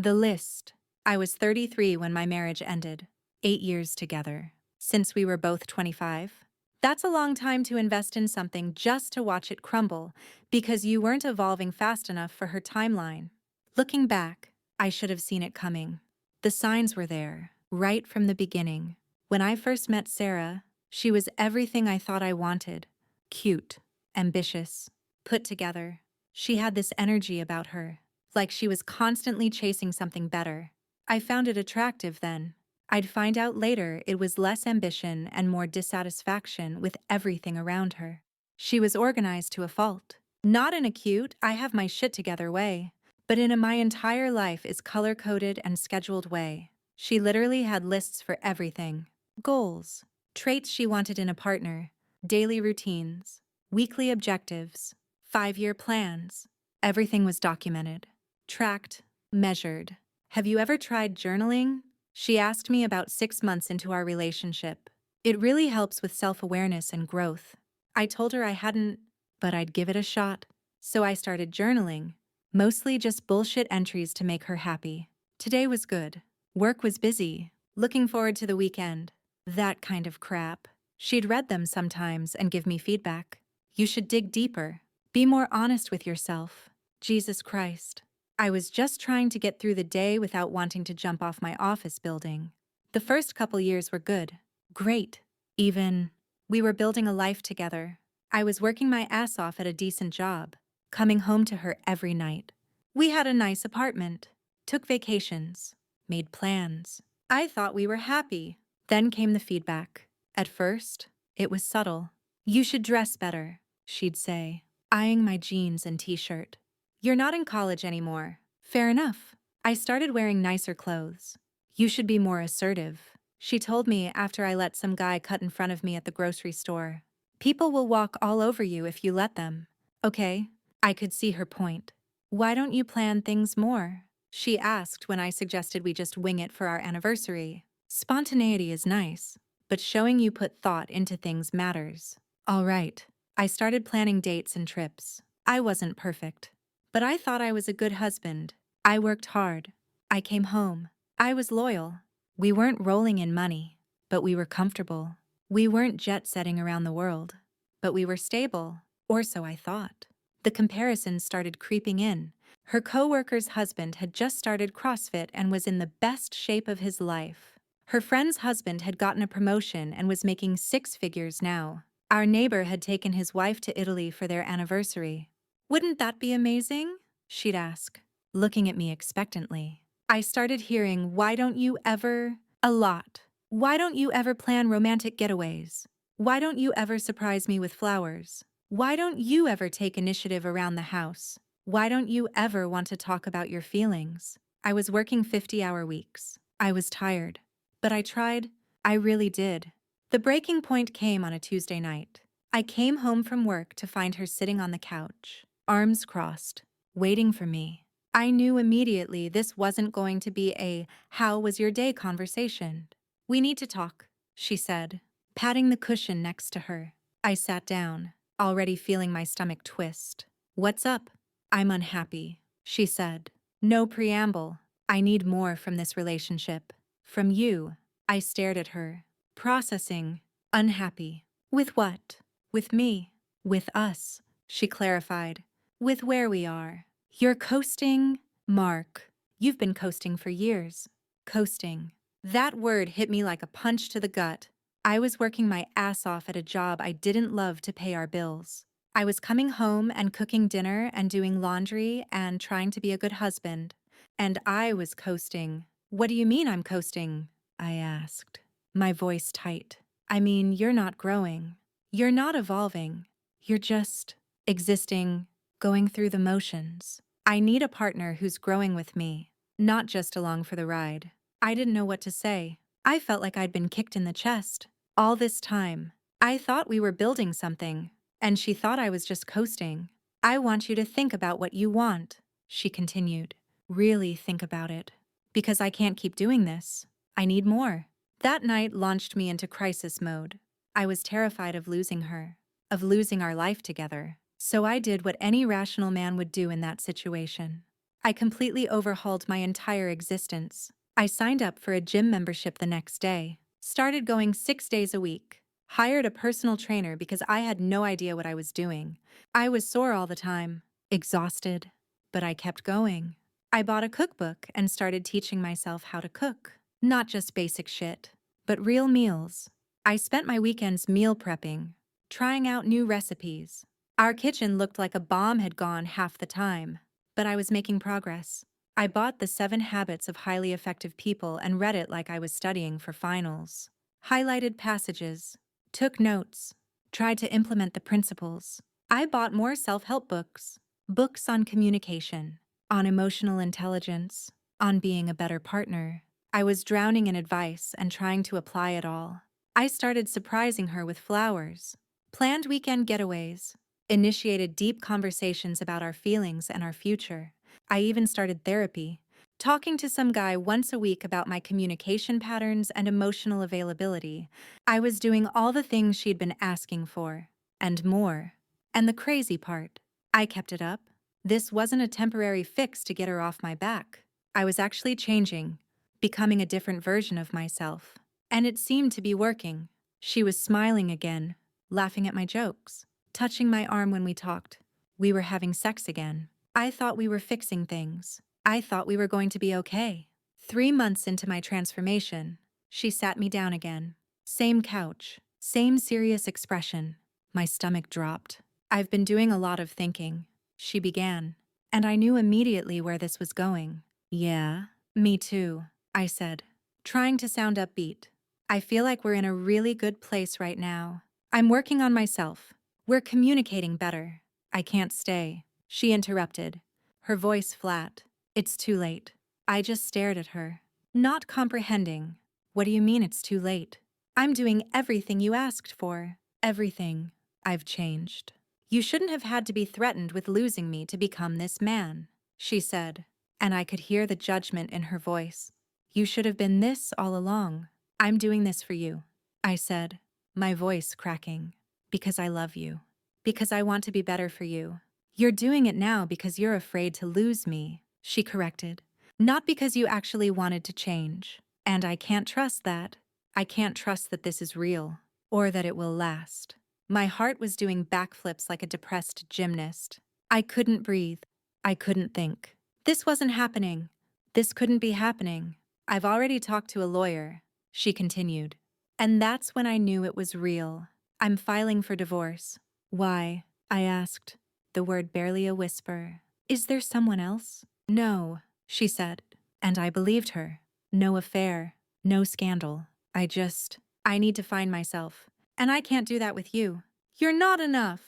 The list. I was 33 when my marriage ended. 8 years together. Since we were both 25. That's a long time to invest in something just to watch it crumble because you weren't evolving fast enough for her timeline. Looking back, I should have seen it coming. The signs were there, right from the beginning. When I first met Sarah, she was everything I thought I wanted. Cute, ambitious, put together. She had this energy about her, like she was constantly chasing something better. I found it attractive then. I'd find out later it was less ambition and more dissatisfaction with everything around her. She was organized to a fault. Not in a cute, I have my shit together way, but in a my entire life is color-coded and scheduled way. She literally had lists for everything. Goals, traits she wanted in a partner, daily routines, weekly objectives, 5-year plans. Everything was documented, tracked, measured. Have you ever tried journaling? She asked me about 6 months into our relationship. It really helps with self-awareness and growth. I told her I hadn't, but I'd give it a shot. So I started journaling, mostly just bullshit entries to make her happy. Today was good. Work was busy. Looking forward to the weekend. That kind of crap. She'd read them sometimes and give me feedback. You should dig deeper. Be more honest with yourself. Jesus Christ. I was just trying to get through the day without wanting to jump off my office building. The first couple years were good. Great. Even, we were building a life together. I was working my ass off at a decent job, coming home to her every night. We had a nice apartment, took vacations, made plans. I thought we were happy. Then came the feedback. At first, it was subtle. You should dress better, she'd say, eyeing my jeans and t-shirt. You're not in college anymore. Fair enough. I started wearing nicer clothes. You should be more assertive, she told me after I let some guy cut in front of me at the grocery store. People will walk all over you if you let them. Okay, I could see her point. Why don't you plan things more? She asked when I suggested we just wing it for our anniversary. Spontaneity is nice, but showing you put thought into things matters. All right, I started planning dates and trips. I wasn't perfect, but I thought I was a good husband. I worked hard. I came home. I was loyal. We weren't rolling in money, but we were comfortable. We weren't jet-setting around the world, but we were stable, or so I thought. The comparisons started creeping in. Her coworker's husband had just started CrossFit and was in the best shape of his life. Her friend's husband had gotten a promotion and was making 6 figures now. Our neighbor had taken his wife to Italy for their anniversary. Wouldn't that be amazing? She'd ask, looking at me expectantly. I started hearing, why don't you ever? A lot. Why don't you ever plan romantic getaways? Why don't you ever surprise me with flowers? Why don't you ever take initiative around the house? Why don't you ever want to talk about your feelings? I was working 50-hour weeks. I was tired. But I tried. I really did. The breaking point came on a Tuesday night. I came home from work to find her sitting on the couch, arms crossed, waiting for me. I knew immediately this wasn't going to be a "how was your day" conversation. We need to talk, she said, patting the cushion next to her. I sat down, already feeling my stomach twist. What's up? I'm unhappy, she said. No preamble. I need more from this relationship. From you. I stared at her, processing. Unhappy. With what? With me. With us, she clarified. With where we are. You're coasting, Mark. You've been coasting for years. Coasting. That word hit me like a punch to the gut. I was working my ass off at a job I didn't love to pay our bills. I was coming home and cooking dinner and doing laundry and trying to be a good husband. And I was coasting. What do you mean I'm coasting? I asked, my voice tight. I mean, you're not growing. You're not evolving. You're just existing, going through the motions. I need a partner who's growing with me, not just along for the ride. I didn't know what to say. I felt like I'd been kicked in the chest. All this time, I thought we were building something, and she thought I was just coasting. I want you to think about what you want, she continued. Really think about it. Because I can't keep doing this. I need more. That night launched me into crisis mode. I was terrified of losing her, of losing our life together. So I did what any rational man would do in that situation. I completely overhauled my entire existence. I signed up for a gym membership the next day, started going 6 days a week, hired a personal trainer because I had no idea what I was doing. I was sore all the time, exhausted, but I kept going. I bought a cookbook and started teaching myself how to cook. Not just basic shit, but real meals. I spent my weekends meal prepping, trying out new recipes. Our kitchen looked like a bomb had gone half the time, but I was making progress. I bought The 7 Habits of Highly Effective People and read it like I was studying for finals. Highlighted passages, took notes, tried to implement the principles. I bought more self-help books, books on communication, on emotional intelligence, on being a better partner. I was drowning in advice and trying to apply it all. I started surprising her with flowers, planned weekend getaways, initiated deep conversations about our feelings and our future. I even started therapy, talking to some guy once a week about my communication patterns and emotional availability. I was doing all the things she'd been asking for, and more. And the crazy part, I kept it up. This wasn't a temporary fix to get her off my back. I was actually changing, becoming a different version of myself. And it seemed to be working. She was smiling again, laughing at my jokes, touching my arm when we talked. We were having sex again. I thought we were fixing things. I thought we were going to be okay. 3 months into my transformation, she sat me down again. Same couch, same serious expression. My stomach dropped. I've been doing a lot of thinking, she began, and I knew immediately where this was going. Yeah, me too, I said, trying to sound upbeat. I feel like we're in a really good place right now. I'm working on myself. We're communicating better. I can't stay, she interrupted, her voice flat. It's too late. I just stared at her, not comprehending. What do you mean it's too late? I'm doing everything you asked for. Everything. I've changed. You shouldn't have had to be threatened with losing me to become this man, she said, and I could hear the judgment in her voice. You should have been this all along. I'm doing this for you, I said, my voice cracking. Because I love you. Because I want to be better for you. You're doing it now because you're afraid to lose me, she corrected. Not because you actually wanted to change. And I can't trust that. I can't trust that this is real, or that it will last. My heart was doing backflips like a depressed gymnast. I couldn't breathe. I couldn't think. This wasn't happening. This couldn't be happening. I've already talked to a lawyer, she continued. And that's when I knew it was real. I'm filing for divorce. Why? I asked, the word barely a whisper. Is there someone else? No, she said, and I believed her. No affair, no scandal. I need to find myself. And I can't do that with you. You're not enough.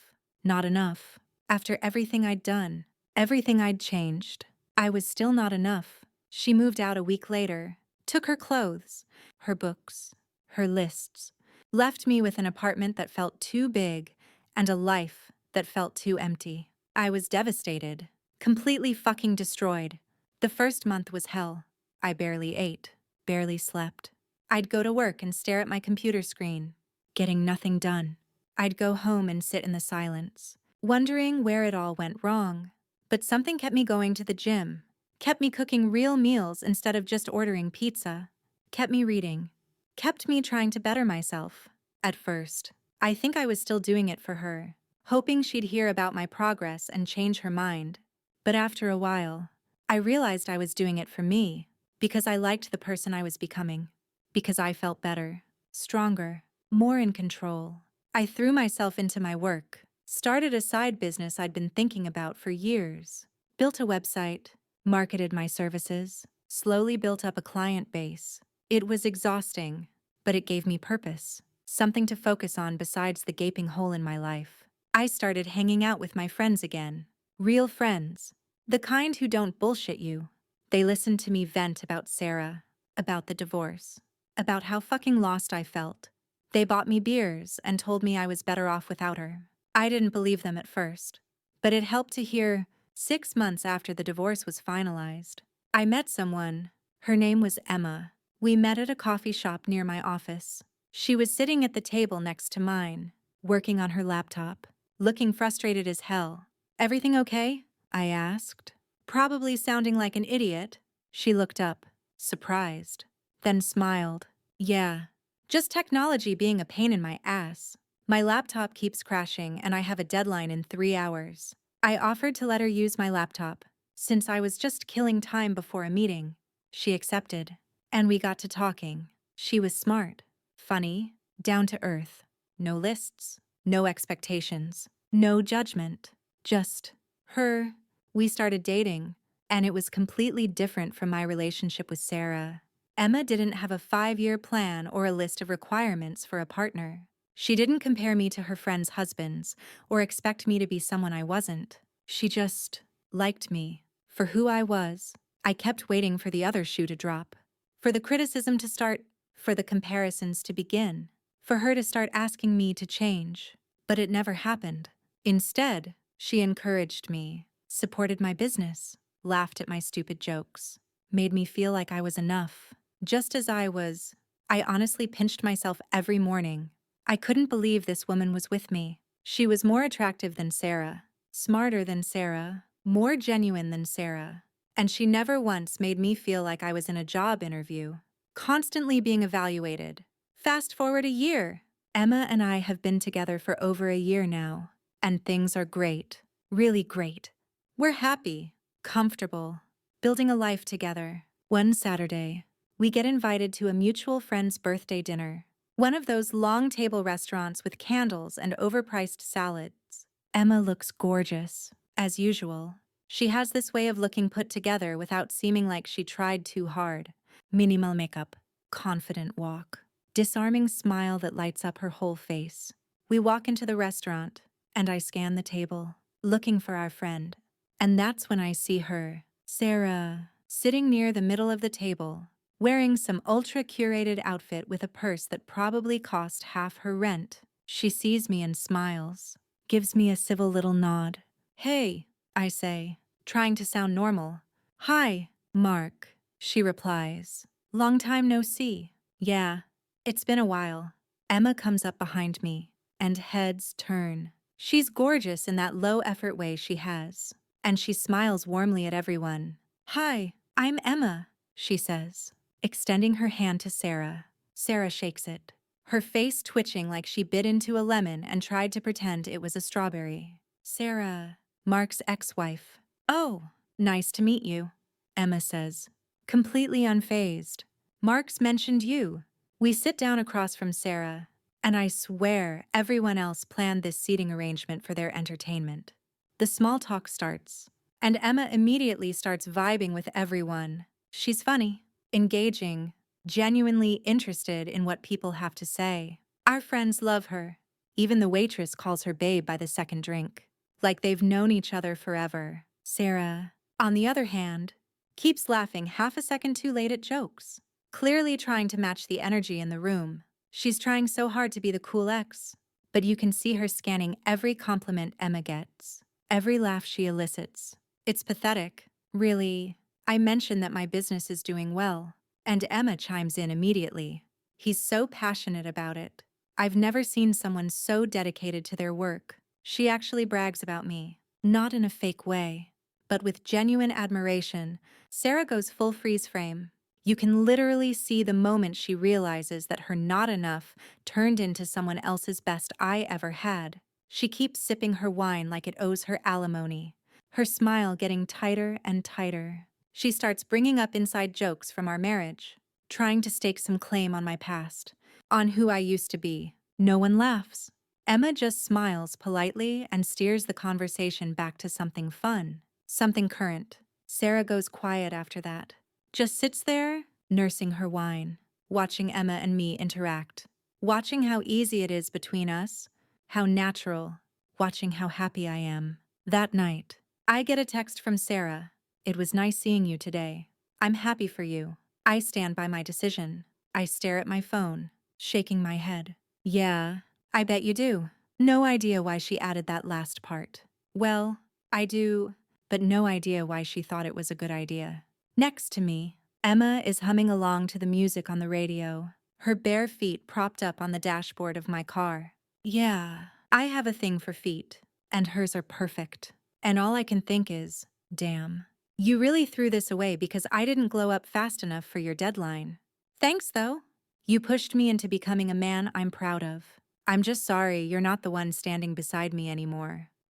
Not enough. After everything I'd done, everything I'd changed, I was still not enough. She moved out a week later, took her clothes, her books, her lists, left me with an apartment that felt too big and a life that felt too empty. I was devastated, completely fucking destroyed. The first month was hell. I barely ate, barely slept. I'd go to work and stare at my computer screen, getting nothing done. I'd go home and sit in the silence, wondering where it all went wrong. But something kept me going to the gym, kept me cooking real meals instead of just ordering pizza, kept me reading, kept me trying to better myself. At first, I think I was still doing it for her, hoping she'd hear about my progress and change her mind. But after a while, I realized I was doing it for me, because I liked the person I was becoming, because I felt better, stronger, more in control. I threw myself into my work, started a side business I'd been thinking about for years, built a website, marketed my services, slowly built up a client base. It was exhausting, but it gave me purpose, something to focus on besides the gaping hole in my life. I started hanging out with my friends again, real friends, the kind who don't bullshit you. They listened to me vent about Sarah, about the divorce, about how fucking lost I felt. They bought me beers and told me I was better off without her. I didn't believe them at first, but it helped to hear 6 months after the divorce was finalized. I met someone. Her name was Emma. We met at a coffee shop near my office. She was sitting at the table next to mine, working on her laptop, looking frustrated as hell. Everything okay? I asked. Probably sounding like an idiot. She looked up, surprised, then smiled. Yeah, just technology being a pain in my ass. My laptop keeps crashing and I have a deadline in 3 hours. I offered to let her use my laptop, since I was just killing time before a meeting. She accepted, and we got to talking. She was smart, funny, down to earth. No lists, no expectations, no judgment. Just her. We started dating, and it was completely different from my relationship with Sarah. Emma didn't have a 5-year plan or a list of requirements for a partner. She didn't compare me to her friends' husbands or expect me to be someone I wasn't. She just liked me for who I was. I kept waiting for the other shoe to drop, for the criticism to start, for the comparisons to begin, for her to start asking me to change. But it never happened. Instead, she encouraged me, supported my business, laughed at my stupid jokes, made me feel like I was enough, just as I was. I honestly pinched myself every morning. I couldn't believe this woman was with me. She was more attractive than Sarah, smarter than Sarah, more genuine than Sarah, and she never once made me feel like I was in a job interview, constantly being evaluated. Fast forward a year. Emma and I have been together for over a year now, and things are great, really great. We're happy, comfortable, building a life together. One Saturday, we get invited to a mutual friend's birthday dinner, one of those long table restaurants with candles and overpriced salads. Emma looks gorgeous, as usual. She has this way of looking put together without seeming like she tried too hard. Minimal makeup, confident walk, disarming smile that lights up her whole face. We walk into the restaurant, and I scan the table, looking for our friend. And that's when I see her, Sarah, sitting near the middle of the table, wearing some ultra-curated outfit with a purse that probably cost half her rent. She sees me and smiles, gives me a civil little nod. Hey, I say, trying to sound normal. Hi, Mark, she replies. Long time no see. Yeah, it's been a while. Emma comes up behind me, and heads turn. She's gorgeous in that low-effort way she has, and she smiles warmly at everyone. Hi, I'm Emma, she says, extending her hand to Sarah. Sarah shakes it, her face twitching like she bit into a lemon and tried to pretend it was a strawberry. Sarah, Mark's ex-wife. Oh, nice to meet you, Emma says, completely unfazed. Mark's mentioned you. We sit down across from Sarah, and I swear everyone else planned this seating arrangement for their entertainment. The small talk starts, and Emma immediately starts vibing with everyone. She's funny, engaging, genuinely interested in what people have to say. Our friends love her. Even the waitress calls her babe by the second drink, like they've known each other forever. Sarah, on the other hand, keeps laughing half a second too late at jokes, clearly trying to match the energy in the room. She's trying so hard to be the cool ex, but you can see her scanning every compliment Emma gets, every laugh she elicits. It's pathetic, really. I mention that my business is doing well, and Emma chimes in immediately. He's so passionate about it. I've never seen someone so dedicated to their work. She actually brags about me, not in a fake way, but with genuine admiration. Sarah goes full freeze frame. You can literally see the moment she realizes that her not enough turned into someone else's best I ever had. She keeps sipping her wine like it owes her alimony, her smile getting tighter and tighter. She starts bringing up inside jokes from our marriage, trying to stake some claim on my past, on who I used to be. No one laughs. Emma just smiles politely and steers the conversation back to something fun, something current. Sarah goes quiet after that, just sits there, nursing her wine, watching Emma and me interact, watching how easy it is between us, how natural, watching how happy I am. That night, I get a text from Sarah. It was nice seeing you today. I'm happy for you. I stand by my decision. I stare at my phone, shaking my head. Yeah, I bet you do. No idea why she added that last part. Well, I do, but no idea why she thought it was a good idea. Next to me, Emma is humming along to the music on the radio, her bare feet propped up on the dashboard of my car. Yeah, I have a thing for feet, and hers are perfect. And all I can think is, damn, You really threw this away because I didn't glow up fast enough for your deadline. Thanks, though. You pushed me into becoming a man I'm proud of. I'm just sorry you're not the one standing beside me anymore.